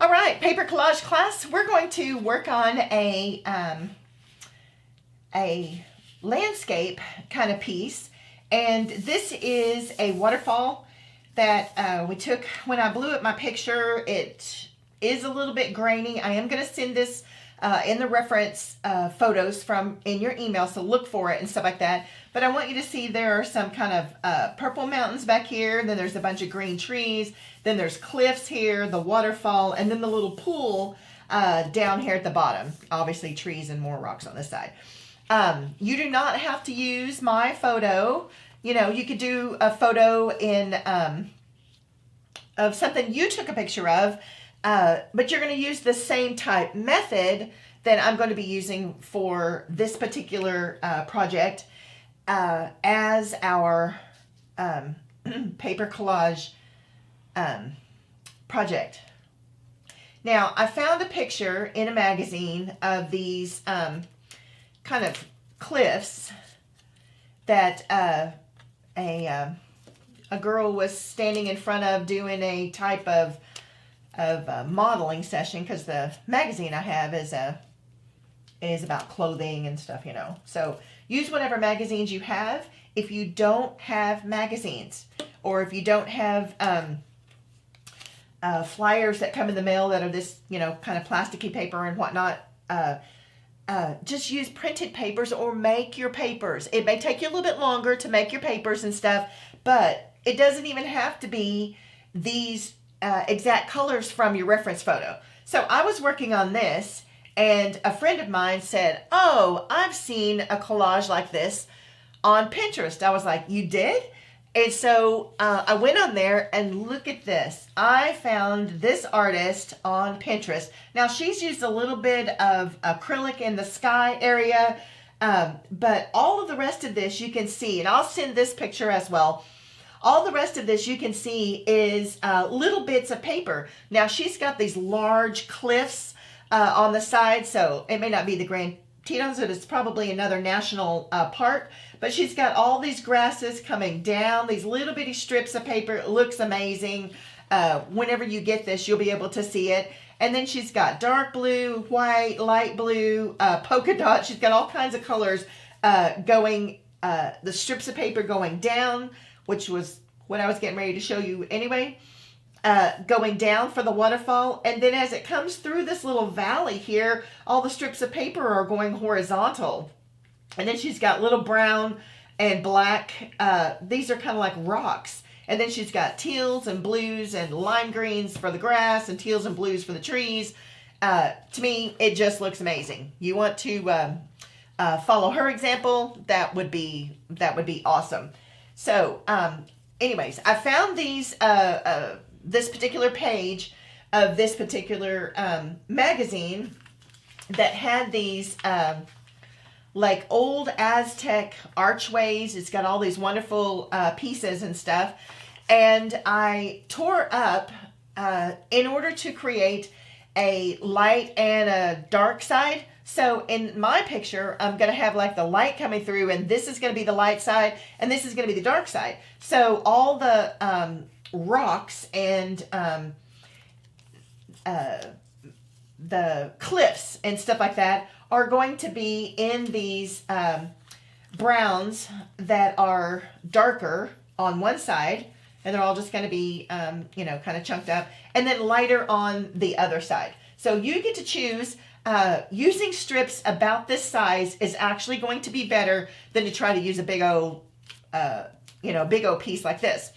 All right, paper collage class. We're going to work on a landscape kind of piece, and this is a waterfall that we took when I blew up my picture. It is a little bit grainy. I am going to send this in the reference photos from in your email, so look for it and stuff like that. But I want you to see there are some kind of purple mountains back here, and then there's a bunch of green trees, then there's cliffs here, the waterfall, and then the little pool down here at the bottom. Obviously trees and more rocks on this side. You do not have to use my photo. You know, you could do a photo in of something you took a picture of, but you're going to use the same type method that I'm going to be using for this particular project as our paper collage project. Now, I found a picture in a magazine of these kind of cliffs that a girl was standing in front of doing a type of modeling session, because the magazine I have is about clothing and stuff, you know. So use whatever magazines you have. If you don't have magazines, or if you don't have flyers that come in the mail that are this, you know, kind of plasticky paper and whatnot, just use printed papers or make your papers. It may take you a little bit longer to make your papers and stuff, but it doesn't even have to be these exact colors from your reference photo. So I was working on this, and a friend of mine said, "Oh, I've seen a collage like this on Pinterest." I was like, "You did?" And so I went on there, and look at this. I found this artist on Pinterest. Now, she's used a little bit of acrylic in the sky area, but all of the rest of this you can see, and I'll send this picture as well. All the rest of this you can see is little bits of paper. Now, she's got these large cliffs on the side, so it may not be the Grand Tetons, but it's probably another national park. But she's got all these grasses coming down, these little bitty strips of paper. It looks amazing. Whenever you get this, you'll be able to see it. And then she's got dark blue, white, light blue, polka dot. She's got all kinds of colors going, the strips of paper going down, which was what I was getting ready to show you anyway, going down for the waterfall. And then as it comes through this little valley here, all the strips of paper are going horizontal. And then she's got little brown and black. These are kind of like rocks. And then she's got teals and blues and lime greens for the grass and teals and blues for the trees. To me, it just looks amazing. You want to follow her example? That would be awesome. So, anyways, I found these this particular page of this particular magazine that had these like old Aztec archways. It's got all these wonderful pieces and stuff. And I tore up in order to create a light and a dark side. So in my picture, I'm going to have like the light coming through, and this is going to be the light side, and this is going to be the dark side. So all the rocks and the cliffs and stuff like that are going to be in these browns that are darker on one side, and they're all just going to be, you know, kind of chunked up, and then lighter on the other side. So you get to choose. Using strips about this size is actually going to be better than to try to use a big old, big old piece like this.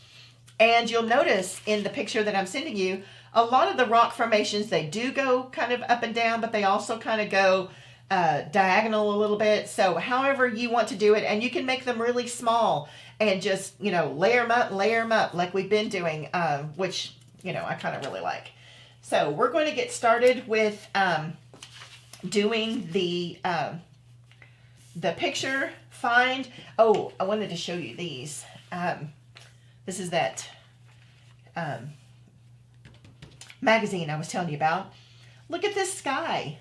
And you'll notice in the picture that I'm sending you, a lot of the rock formations, they do go kind of up and down, but they also kind of go diagonal a little bit. So however you want to do it, and you can make them really small and just, you know, layer them up like we've been doing, which, you know, I kind of really like. So we're going to get started with doing the picture find. Oh, I wanted to show you these. This is that magazine I was telling you about. Look at this sky.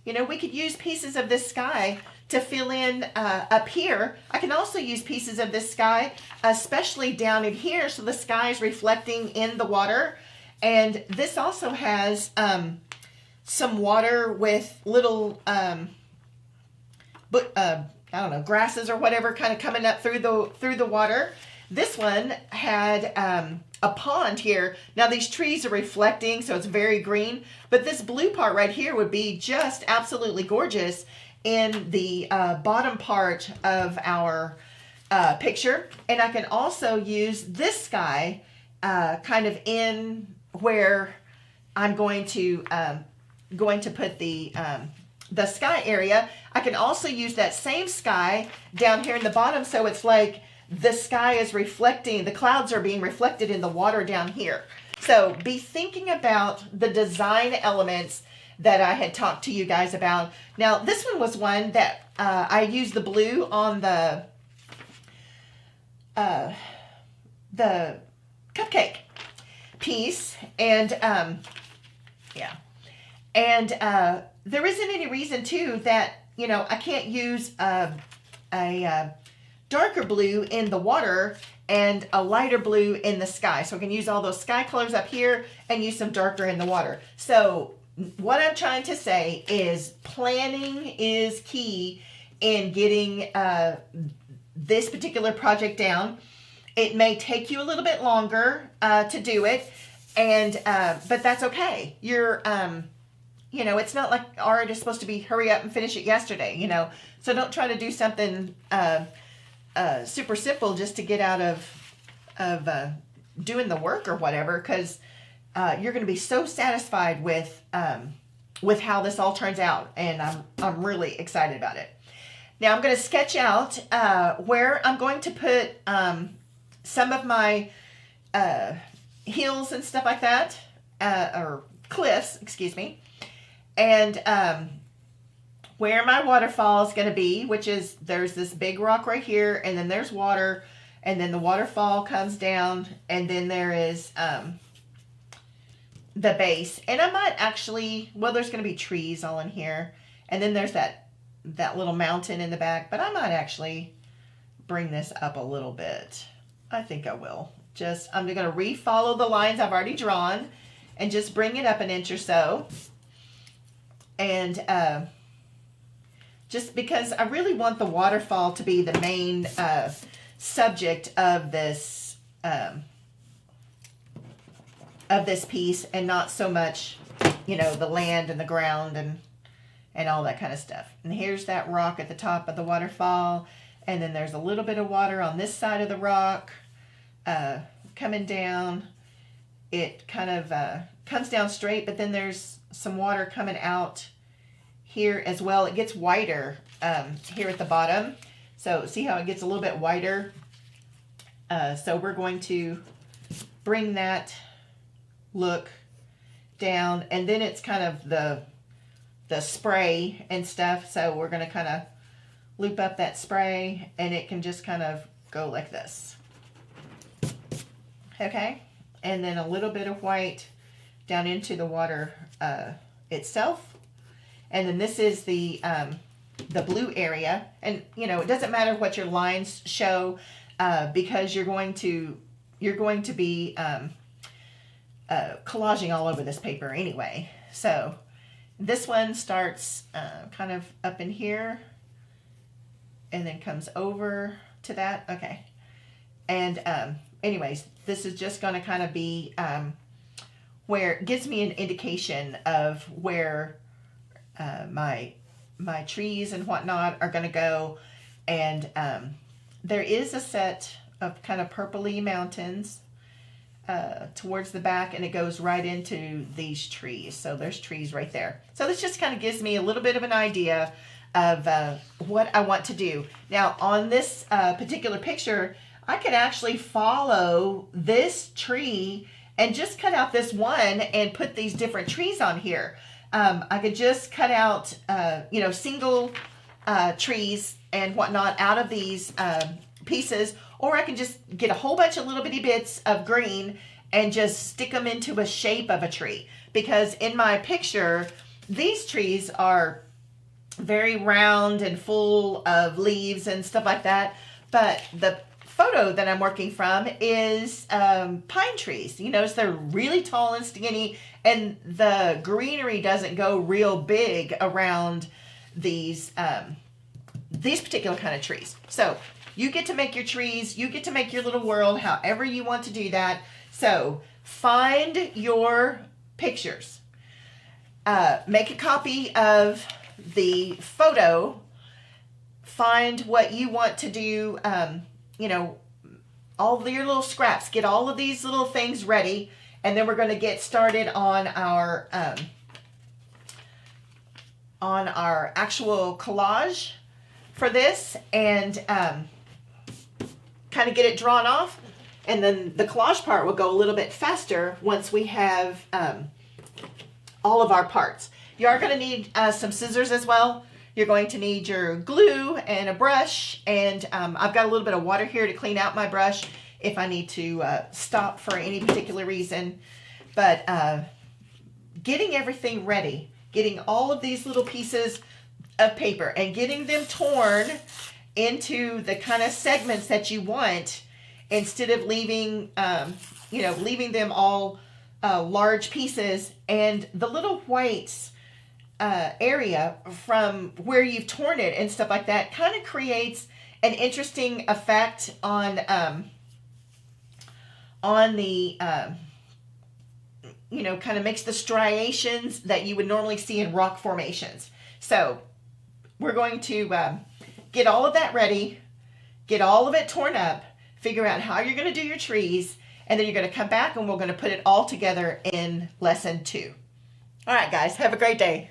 You know, we could use pieces of this sky to fill in up here. I can also use pieces of this sky, especially down in here, so the sky is reflecting in the water. And this also has some water with little, I don't know, grasses or whatever kind of coming up through the water. This one had a pond here. Now these trees are reflecting, so it's very green, but this blue part right here would be just absolutely gorgeous in the bottom part of our picture. And I can also use this sky kind of in where I'm going to put the sky area. I can also use that same sky down here in the bottom, so it's like the sky is reflecting, the clouds are being reflected in the water down here. So be thinking about the design elements that I had talked to you guys about. Now this one was one that I used the blue on the cupcake piece, and yeah, and there isn't any reason too that, you know, I can't use a darker blue in the water and a lighter blue in the sky. So I can use all those sky colors up here and use some darker in the water. So what I'm trying to say is planning is key in getting this particular project down. It may take you a little bit longer to do it, and but that's okay. You're you know, it's not like art is supposed to be hurry up and finish it yesterday, you know. So don't try to do something super simple just to get out of doing the work or whatever, because you're going to be so satisfied with how this all turns out, and I'm really excited about it. Now I'm going to sketch out where I'm going to put some of my hills and stuff like that, or cliffs, excuse me, and where my waterfall is going to be, which is, there's this big rock right here, and then there's water, and then the waterfall comes down, and then there is the base. And I might actually, well, there's going to be trees all in here, and then there's that little mountain in the back, but I might actually bring this up a little bit. I think I will. I'm going to re-follow the lines I've already drawn and just bring it up an inch or so. And just because I really want the waterfall to be the main subject of this piece, and not so much, you know, the land and the ground and all that kind of stuff. And here's that rock at the top of the waterfall, and then there's a little bit of water on this side of the rock coming down. It kind of comes down straight, but then there's some water coming out here as well. It gets wider here at the bottom. So see how it gets a little bit wider? So we're going to bring that look down, and then it's kind of the spray and stuff. So we're going to kind of loop up that spray, and it can just kind of go like this. Okay, and then a little bit of white down into the water itself. And then this is the blue area, and you know, it doesn't matter what your lines show because you're going to be collaging all over this paper anyway. So this one starts kind of up in here and then comes over to that. Okay, and anyways, this is just going to kind of be where it gives me an indication of where my trees and whatnot are going to go. And there is a set of kind of purpley mountains towards the back, and it goes right into these trees. So there's trees right there. So this just kind of gives me a little bit of an idea of what I want to do. Now on this particular picture, I could actually follow this tree and just cut out this one and put these different trees on here. I could just cut out, you know, single trees and whatnot out of these pieces, or I can just get a whole bunch of little bitty bits of green and just stick them into a shape of a tree. Because in my picture, these trees are very round and full of leaves and stuff like that, but the photo that I'm working from is pine trees. You notice they're really tall and skinny, and the greenery doesn't go real big around these particular kind of trees. So you get to make your trees, you get to make your little world however you want to do that. So find your pictures. Make a copy of the photo. Find what you want to do, you know, all of your little scraps. Get all of these little things ready, and then we're going to get started on our actual collage for this, and kind of get it drawn off. And then the collage part will go a little bit faster once we have all of our parts. You are going to need some scissors as well. You're going to need your glue and a brush, and I've got a little bit of water here to clean out my brush if I need to stop for any particular reason. But getting everything ready, getting all of these little pieces of paper and getting them torn into the kind of segments that you want, instead of leaving, you know, leaving them all large pieces, and the little whites area from where you've torn it and stuff like that kind of creates an interesting effect on the you know, kind of makes the striations that you would normally see in rock formations. So we're going to get all of that ready, get all of it torn up, figure out how you're going to do your trees, and then you're going to come back and we're going to put it all together in lesson 2. All right, guys, have a great day.